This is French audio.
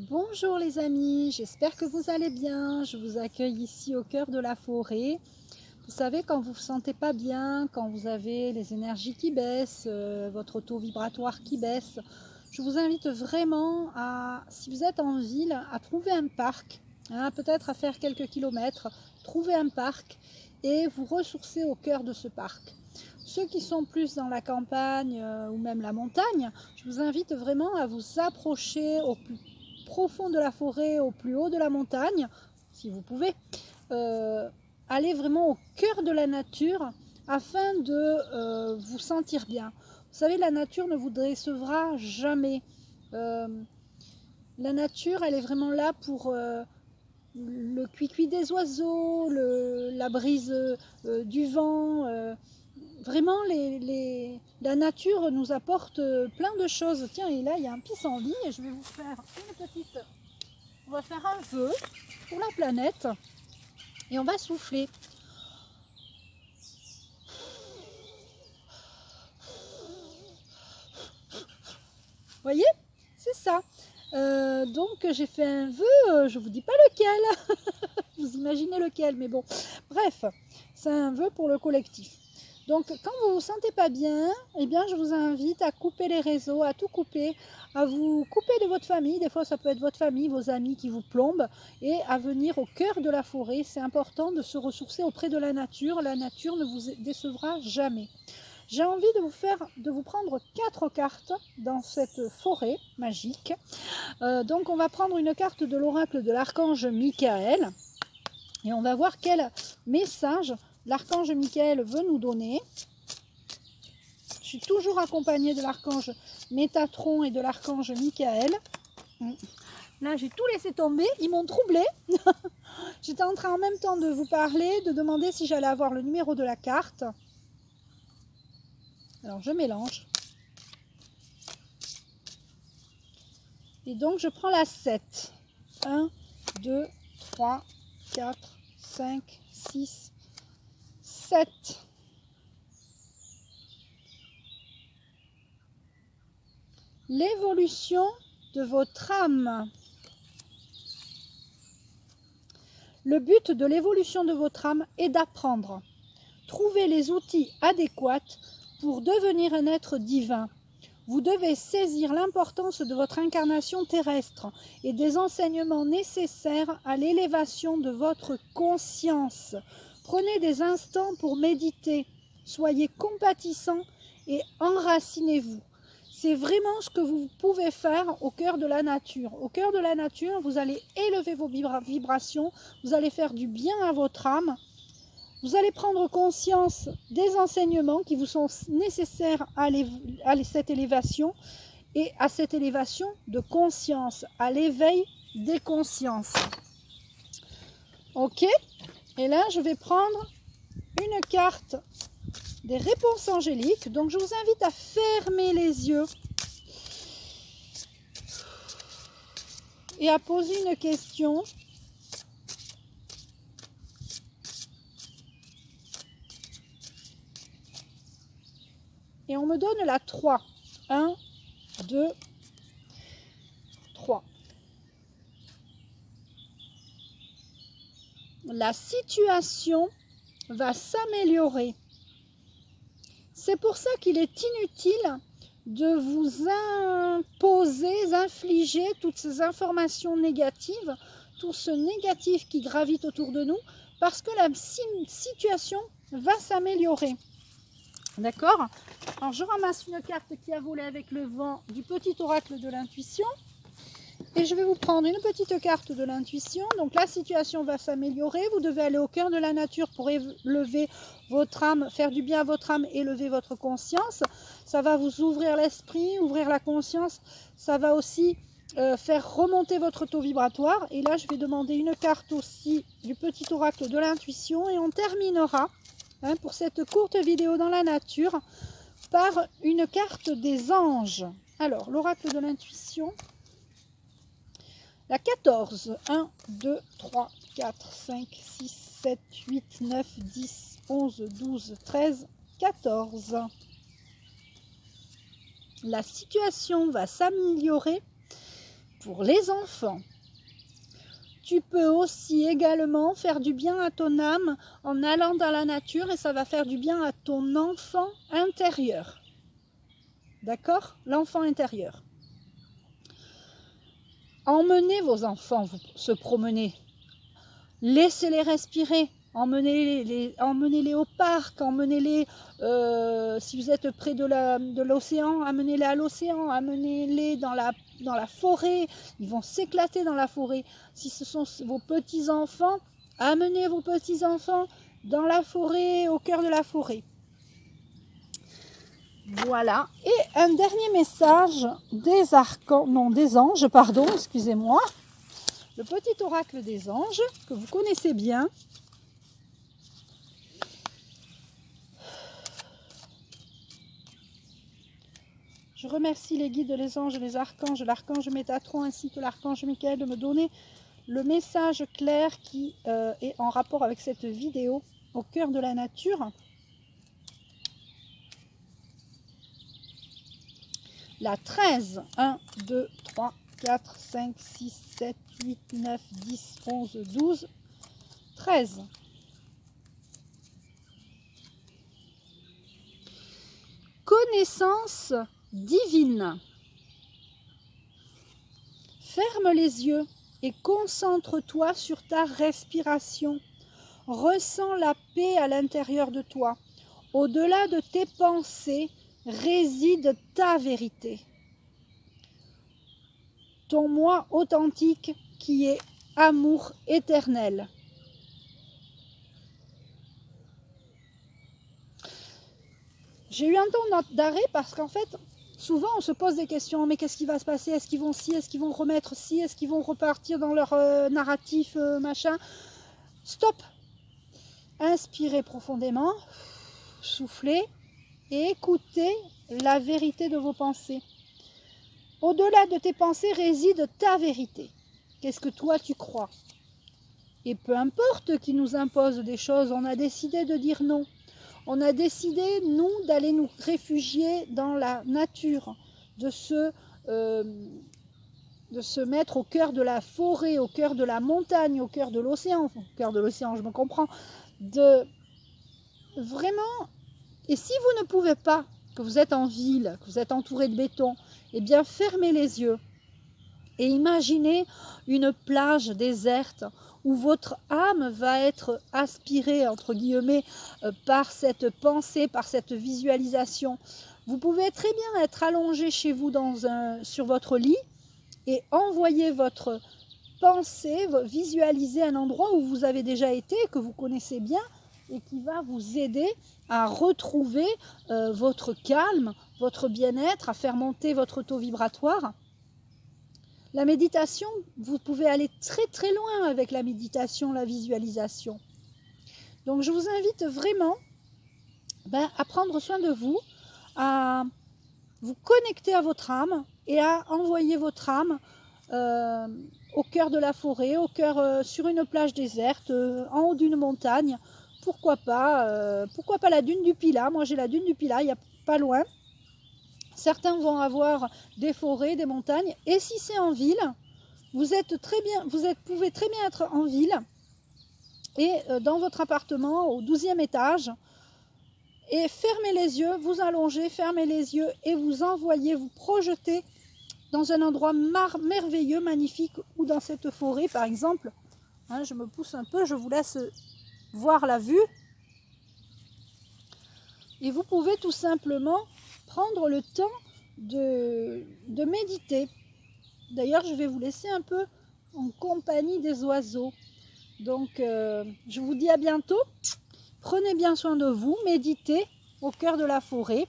Bonjour les amis, j'espère que vous allez bien. Je vous accueille ici au cœur de la forêt. Vous savez, quand vous ne vous sentez pas bien, quand vous avez les énergies qui baissent, votre taux vibratoire qui baisse, je vous invite vraiment à, si vous êtes en ville, à trouver un parc, peut-être à faire quelques kilomètres, trouver un parc et vous ressourcer au cœur de ce parc. Ceux qui sont plus dans la campagne ou même la montagne, je vous invite vraiment à vous approcher au plus profond de la forêt, au plus haut de la montagne, si vous pouvez, aller vraiment au cœur de la nature afin de vous sentir bien. Vous savez, la nature ne vous décevra jamais. La nature, elle est vraiment là pour le cuicui des oiseaux, la brise du vent. Vraiment, la nature nous apporte plein de choses. Tiens, et là, il y a un pissenlit et je vais vous faire une petite... On va faire un vœu pour la planète et on va souffler. Vous voyez? C'est ça. Donc, j'ai fait un vœu, je ne vous dis pas lequel. Vous imaginez lequel, mais bon. Bref, c'est un vœu pour le collectif. Donc, quand vous ne vous sentez pas bien, eh bien, je vous invite à couper les réseaux, à tout couper, à vous couper de votre famille. Des fois, ça peut être votre famille, vos amis qui vous plombent, et à venir au cœur de la forêt. C'est important de se ressourcer auprès de la nature. La nature ne vous décevra jamais. J'ai envie de vous prendre 4 cartes dans cette forêt magique. Donc, on va prendre une carte de l'oracle de l'archange Michael, et on va voir quel message l'archange Michael veut nous donner. Je suis toujours accompagnée de l'archange Métatron et de l'archange Michael. Là, j'ai tout laissé tomber. Ils m'ont troublée. J'étais en train en même temps de vous parler, de demander si j'allais avoir le numéro de la carte. Alors, je mélange. Et donc, je prends la 7. 1, 2, 3, 4, 5, 6, 7. L'évolution de votre âme. Le but de l'évolution de votre âme est d'apprendre. Trouvez les outils adéquats pour devenir un être divin. Vous devez saisir l'importance de votre incarnation terrestre et des enseignements nécessaires à l'élévation de votre conscience. Prenez des instants pour méditer. Soyez compatissants et enracinez-vous. C'est vraiment ce que vous pouvez faire au cœur de la nature. Au cœur de la nature, vous allez élever vos vibrations, vous allez faire du bien à votre âme. Vous allez prendre conscience des enseignements qui vous sont nécessaires à cette élévation et à cette élévation de conscience, à l'éveil des consciences. Ok? Et là, je vais prendre une carte des réponses angéliques. Donc, je vous invite à fermer les yeux et à poser une question. Et on me donne la 3. 1, 2, 3. La situation va s'améliorer. C'est pour ça qu'il est inutile de vous imposer, infliger toutes ces informations négatives, tout ce négatif qui gravite autour de nous, parce que la situation va s'améliorer. D'accord? Alors, je ramasse une carte qui a volé avec le vent du petit oracle de l'intuition. Et je vais vous prendre une petite carte de l'intuition. Donc, la situation va s'améliorer. Vous devez aller au cœur de la nature pour élever votre âme, faire du bien à votre âme, élever votre conscience. Ça va vous ouvrir l'esprit, ouvrir la conscience. Ça va aussi faire remonter votre taux vibratoire. Et là, je vais demander une carte aussi du petit oracle de l'intuition. Et on terminera pour cette courte vidéo dans la nature par une carte des anges. Alors, l'oracle de l'intuition, la 14. 1, 2, 3, 4, 5, 6, 7, 8, 9, 10, 11, 12, 13, 14. La situation va s'améliorer pour les enfants. Tu peux aussi également faire du bien à ton âme en allant dans la nature et ça va faire du bien à ton enfant intérieur. D'accord? L'enfant intérieur. Emmenez vos enfants se promener. Laissez-les respirer. Emmenez-les au parc. Emmenez-les, si vous êtes près de l'océan, amenez-les à l'océan. Amenez-les dans la forêt. Ils vont s'éclater dans la forêt. Si ce sont vos petits-enfants, amenez vos petits-enfants dans la forêt, au cœur de la forêt. Voilà. Et un dernier message des anges, pardon, excusez-moi. Le petit oracle des anges, que vous connaissez bien. Je remercie les guides, les anges, les archanges, l'archange Métatron ainsi que l'archange Michael de me donner le message clair qui est en rapport avec cette vidéo au cœur de la nature. La 13, 1, 2, 3, 4, 5, 6, 7, 8, 9, 10, 11, 12, 13. Connaissance divine. Ferme les yeux et concentre-toi sur ta respiration. Ressens la paix à l'intérieur de toi. Au-delà de tes pensées, réside ta vérité. Ton moi authentique qui est amour éternel. J'ai eu un temps d'arrêt parce qu'en fait, souvent on se pose des questions, mais qu'est-ce qui va se passer? Est-ce qu'ils vont ci? Est-ce qu'ils vont remettre ci? Est-ce qu'ils vont repartir dans leur narratif, machin? Stop! Inspirez profondément, soufflez et écoutez la vérité de vos pensées. Au-delà de tes pensées réside ta vérité. Qu'est-ce que toi tu crois? Et peu importe qui nous impose des choses, on a décidé de dire non. On a décidé, nous, d'aller nous réfugier dans la nature, de se mettre au cœur de la forêt, au cœur de la montagne, au cœur de l'océan. Au cœur de l'océan, je me comprends. De vraiment... Et si vous ne pouvez pas, que vous êtes en ville, que vous êtes entouré de béton, eh bien fermez les yeux et imaginez une plage déserte où votre âme va être aspirée, entre guillemets, par cette pensée, par cette visualisation. Vous pouvez très bien être allongé chez vous sur votre lit et envoyer votre pensée, visualiser un endroit où vous avez déjà été, que vous connaissez bien, et qui va vous aider à retrouver votre calme, votre bien-être, à faire monter votre taux vibratoire. La méditation, vous pouvez aller très très loin avec la méditation, la visualisation. Donc je vous invite vraiment à prendre soin de vous, à vous connecter à votre âme et à envoyer votre âme au cœur de la forêt, sur une plage déserte, en haut d'une montagne. Pourquoi pas la dune du Pilat? Moi j'ai la dune du Pilat, il n'y a pas loin. Certains vont avoir des forêts, des montagnes. Et si c'est en ville, vous pouvez très bien être en ville et dans votre appartement au 12e étage. Et fermez les yeux, vous allongez, fermez les yeux et vous envoyez, vous projetez dans un endroit merveilleux, magnifique, ou dans cette forêt par exemple. Hein, je me pousse un peu, je vous laisse voir la vue. Et vous pouvez tout simplement prendre le temps de méditer. D'ailleurs, je vais vous laisser un peu en compagnie des oiseaux. Donc, je vous dis à bientôt. Prenez bien soin de vous, méditez au cœur de la forêt.